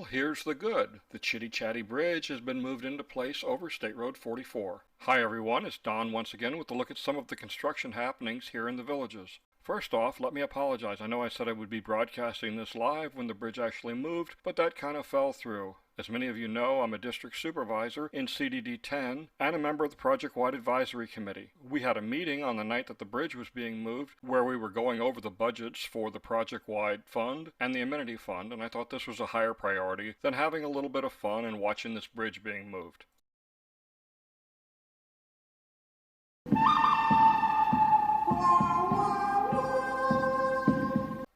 Well, here's the good. The Chitty Chatty Bridge has been moved into place over State Road 44. Hi everyone, it's Don once again with a look at some of the construction happenings here in the villages. First off, let me apologize. I know I said I would be broadcasting this live when the bridge actually moved, but that kind of fell through. As many of you know, I'm a district supervisor in CDD 10 and a member of the project-wide advisory committee. We had a meeting on the night that the bridge was being moved where we were going over the budgets for the project-wide fund and the amenity fund, and I thought this was a higher priority than having a little bit of fun and watching this bridge being moved.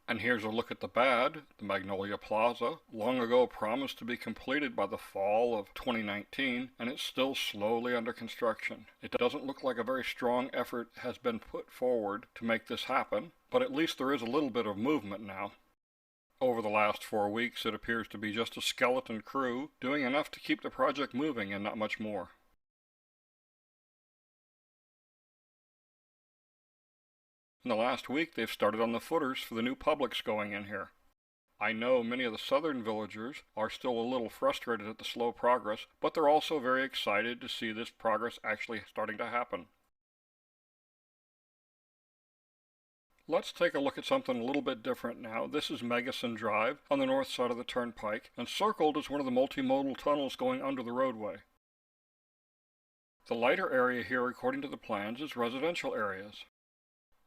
And here's a look at the bad. The Magnolia Plaza, long ago promised to be completed by the fall of 2019, and it's still slowly under construction. It doesn't look like a very strong effort has been put forward to make this happen, but at least there is a little bit of movement now. Over the last 4 weeks, it appears to be just a skeleton crew doing enough to keep the project moving and not much more. In the last week, they've started on the footers for the new Publix going in here. I know many of the southern villagers are still a little frustrated at the slow progress, but they're also very excited to see this progress actually starting to happen. Let's take a look at something a little bit different now. This is Megason Drive on the north side of the turnpike, and circled is one of the multimodal tunnels going under the roadway. The lighter area here, according to the plans, is residential areas.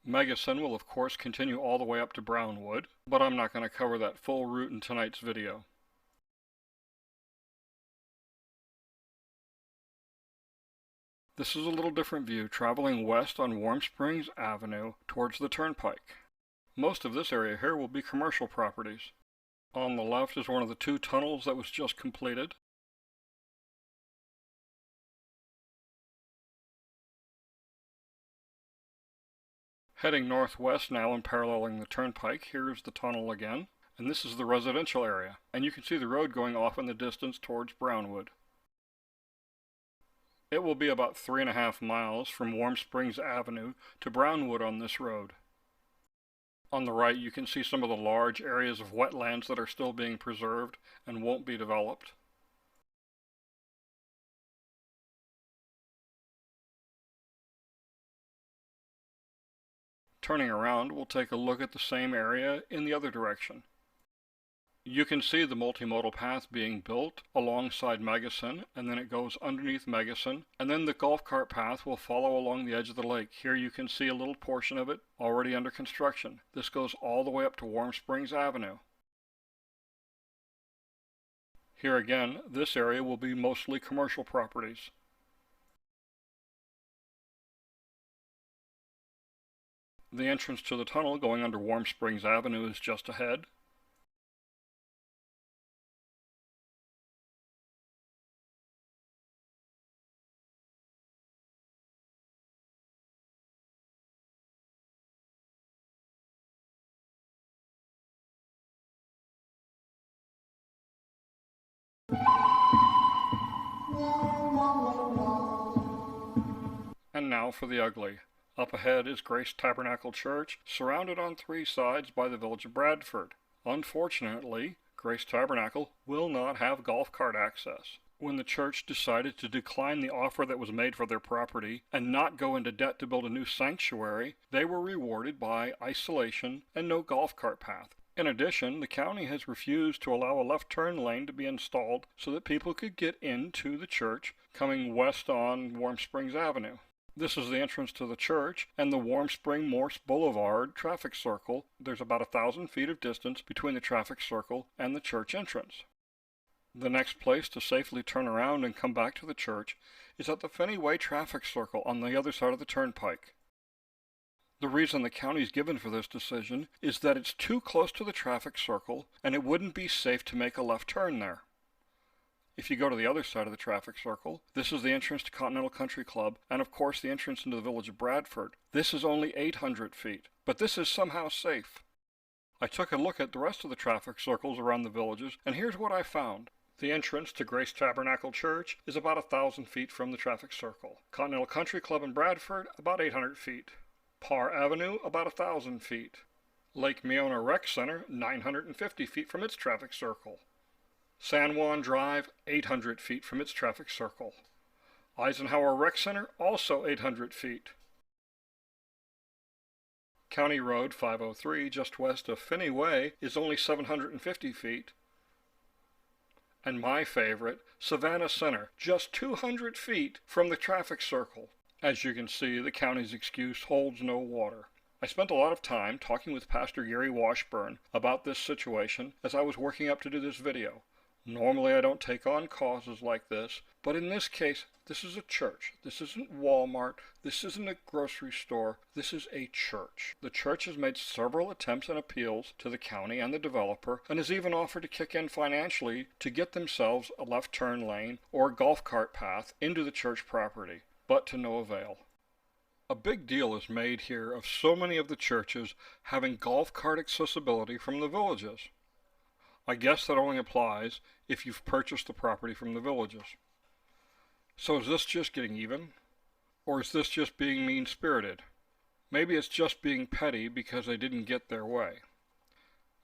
Megason will of course continue all the way up to Brownwood, but I'm not going to cover that full route in tonight's video. This is a little different view, traveling west on Warm Springs Avenue towards the turnpike. Most of this area here will be commercial properties. On the left is one of the two tunnels that was just completed. Heading northwest now and paralleling the turnpike, here's the tunnel again, and this is the residential area, and you can see the road going off in the distance towards Brownwood. It will be about 3.5 miles from Warm Springs Avenue to Brownwood on this road. On the right you can see some of the large areas of wetlands that are still being preserved and won't be developed. Turning around, we'll take a look at the same area in the other direction. You can see the multimodal path being built alongside Megason, and then it goes underneath Megason, and then the golf cart path will follow along the edge of the lake. Here you can see a little portion of it already under construction. This goes all the way up to Warm Springs Avenue. Here again, this area will be mostly commercial properties. The entrance to the tunnel going under Warm Springs Avenue is just ahead. And now for the ugly. Up ahead is Grace Tabernacle Church, surrounded on 3 sides by the Village of Bradford. Unfortunately, Grace Tabernacle will not have golf cart access. When the church decided to decline the offer that was made for their property and not go into debt to build a new sanctuary, they were rewarded by isolation and no golf cart path. In addition, the county has refused to allow a left turn lane to be installed so that people could get into the church coming west on Warm Springs Avenue. This is the entrance to the church and the Warm Spring Morse Boulevard traffic circle. There's about 1,000 feet of distance between the traffic circle and the church entrance. The next place to safely turn around and come back to the church is at the Fenney Way traffic circle on the other side of the turnpike. The reason the county's given for this decision is that it's too close to the traffic circle and it wouldn't be safe to make a left turn there. If you go to the other side of the traffic circle, this is the entrance to Continental Country Club and of course the entrance into the Village of Bradford. This is only 800 feet, but this is somehow safe. I took a look at the rest of the traffic circles around the villages, and here's what I found. The entrance to Grace Tabernacle Church is about 1,000 feet from the traffic circle. Continental Country Club in Bradford, about 800 feet. Parr Avenue, about 1,000 feet. Lake Meona Rec Center, 950 feet from its traffic circle. San Juan Drive, 800 feet from its traffic circle. Eisenhower Rec Center, also 800 feet. County Road 503, just west of Fenney Way, is only 750 feet. And my favorite, Savannah Center, just 200 feet from the traffic circle. As you can see, the county's excuse holds no water. I spent a lot of time talking with Pastor Gary Washburn about this situation as I was working up to do this video. Normally I don't take on causes like this, but in this case, this is a church. This isn't Walmart. This isn't a grocery store. This is a church. The church has made several attempts and appeals to the county and the developer, and has even offered to kick in financially to get themselves a left turn lane or a golf cart path into the church property, but to no avail. A big deal is made here of so many of the churches having golf cart accessibility from the villages. I guess that only applies if you've purchased the property from the villages. So is this just getting even? Or is this just being mean-spirited? Maybe it's just being petty because they didn't get their way.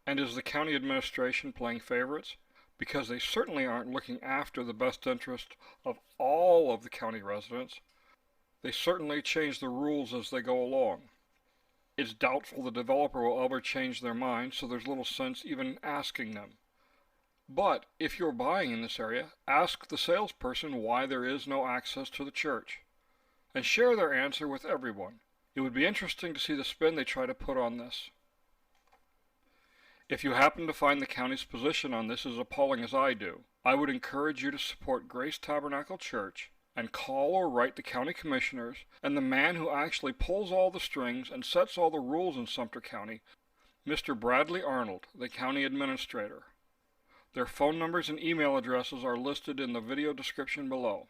And is the county administration playing favorites? Because they certainly aren't looking after the best interest of all of the county residents. They certainly change the rules as they go along. It's doubtful the developer will ever change their mind, so there's little sense even asking them. But if you're buying in this area, ask the salesperson why there is no access to the church, and share their answer with everyone. It would be interesting to see the spin they try to put on this. If you happen to find the county's position on this as appalling as I do, I would encourage you to support Grace Tabernacle Church and call or write the county commissioners and the man who actually pulls all the strings and sets all the rules in Sumter County, Mr. Bradley Arnold, the county administrator. Their phone numbers and email addresses are listed in the video description below.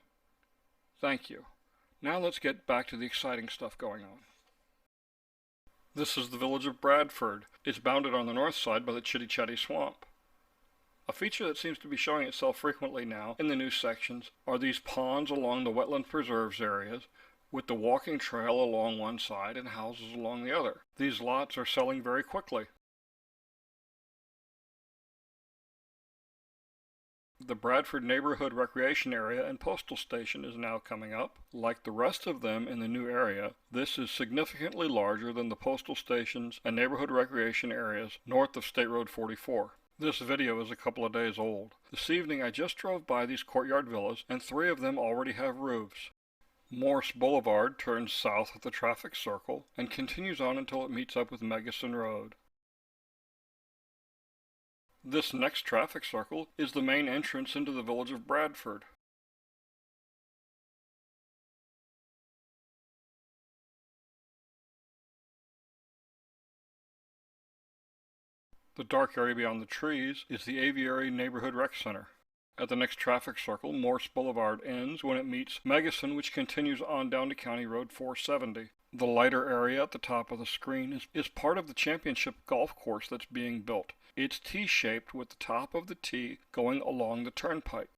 Thank you. Now let's get back to the exciting stuff going on. This is the village of Bradford. It's bounded on the north side by the Chitty Chatty swamp. A feature that seems to be showing itself frequently now in the new sections are these ponds along the wetland preserves areas, with the walking trail along one side and houses along the other. These lots are selling very quickly. The Bradford Neighborhood Recreation Area and Postal Station is now coming up. Like the rest of them in the new area, this is significantly larger than the postal stations and neighborhood recreation areas north of State Road 44. This video is a couple of days old. This evening I just drove by these courtyard villas, and 3 of them already have roofs. Morse Boulevard turns south at the traffic circle and continues on until it meets up with Megason Road. This next traffic circle is the main entrance into the village of Bradford. The dark area beyond the trees is the Aviary Neighborhood Rec Center. At the next traffic circle, Morse Boulevard ends when it meets Megason, which continues on down to County Road 470. The lighter area at the top of the screen is part of the championship golf course that's being built. It's T-shaped with the top of the tee going along the turnpike.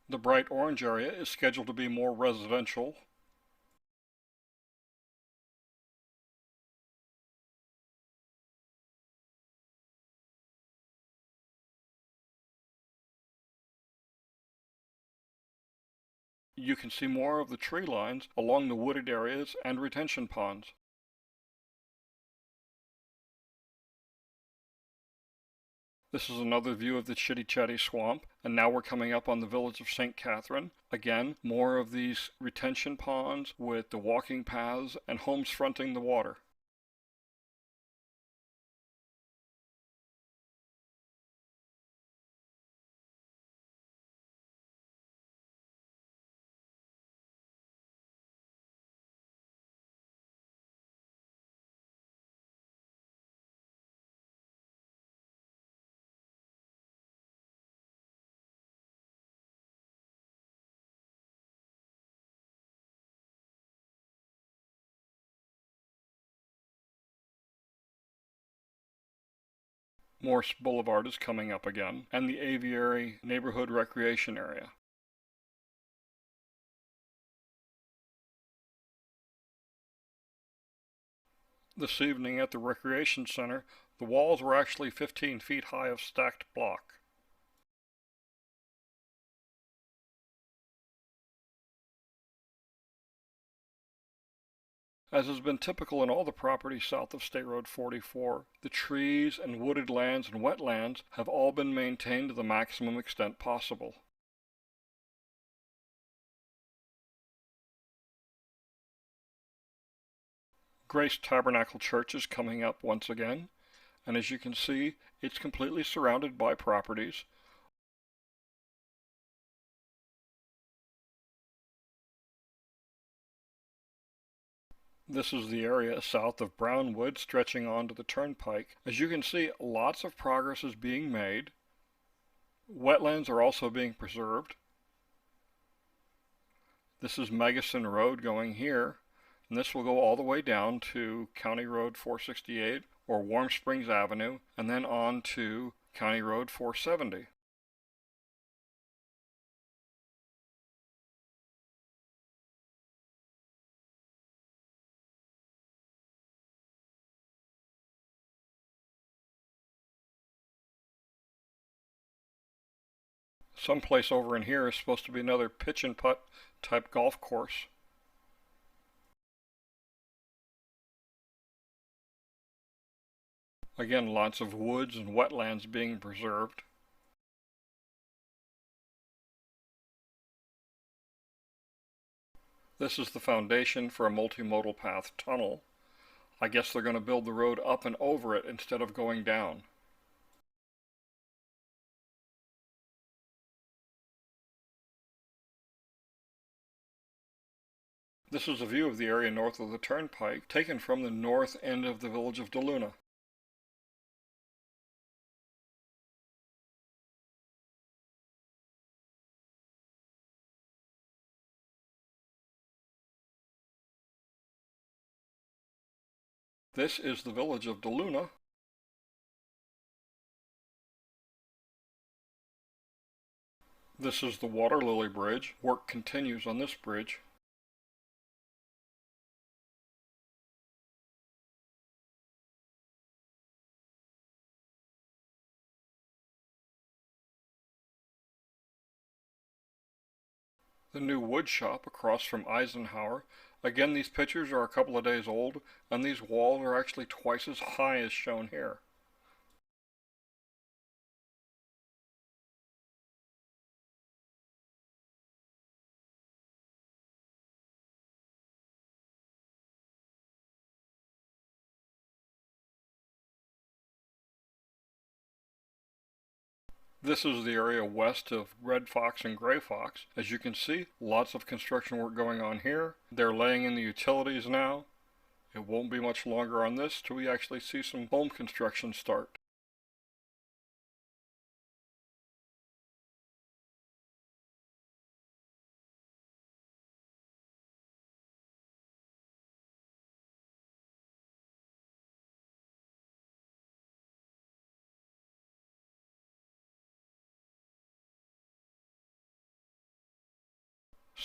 The bright orange area is scheduled to be more residential. You can see more of the tree lines along the wooded areas and retention ponds. This is another view of the Chitty Chatty swamp, and now we're coming up on the village of St. Catherine. Again, more of these retention ponds with the walking paths and homes fronting the water. Morse Boulevard is coming up again, and the Aviary Neighborhood Recreation Area. This evening at the Recreation Center, The walls were actually 15 feet high of stacked block. As has been typical in all the properties south of State Road 44, the trees and wooded lands and wetlands have all been maintained to the maximum extent possible. Grace Tabernacle Church is coming up once again, and as you can see, it's completely surrounded by properties. This is the area south of Brownwood stretching onto the turnpike. As you can see, lots of progress is being made. Wetlands are also being preserved. This is Megason Road going here, and this will go all the way down to County Road 468 or Warm Springs Avenue, and then on to County Road 470. Someplace over in here is supposed to be another pitch and putt type golf course. Again, lots of woods and wetlands being preserved. This is the foundation for a multimodal path tunnel. I guess they're going to build the road up and over it instead of going down. This is a view of the area north of the turnpike, taken from the north end of the village of Deluna. This is the village of Deluna. This is the Water Lily Bridge. Work continues on this bridge. The new wood shop across from Eisenhower. Again, these pictures are a couple of days old, and these walls are actually twice as high as shown here. This is the area west of Red Fox and Gray Fox. As you can see, lots of construction work going on here. They're laying in the utilities now. It won't be much longer on this till we actually see some home construction start.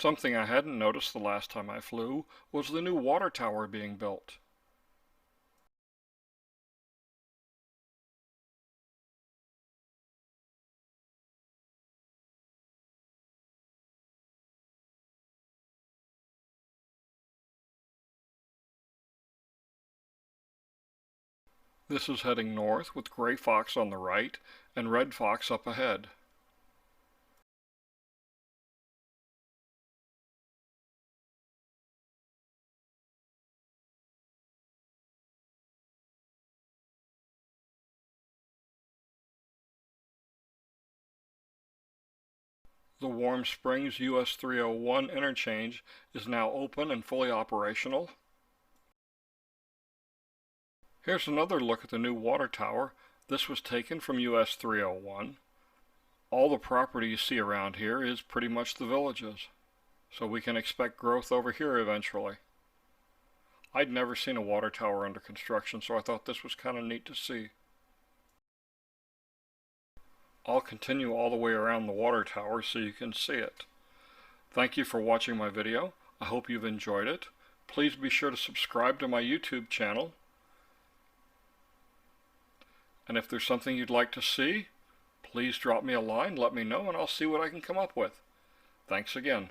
Something I hadn't noticed the last time I flew was the new water tower being built. This is heading north with Gray Fox on the right and Red Fox up ahead. The Warm Springs US 301 interchange is now open and fully operational. Here's another look at the new water tower. This was taken from US 301. All the property you see around here is pretty much the village's, so we can expect growth over here eventually. I'd never seen a water tower under construction, so I thought this was kind of neat to see. I'll continue all the way around the water tower so you can see it. Thank you for watching my video. I hope you've enjoyed it. Please be sure to subscribe to my YouTube channel. And if there's something you'd like to see, please drop me a line, let me know, and I'll see what I can come up with. Thanks again.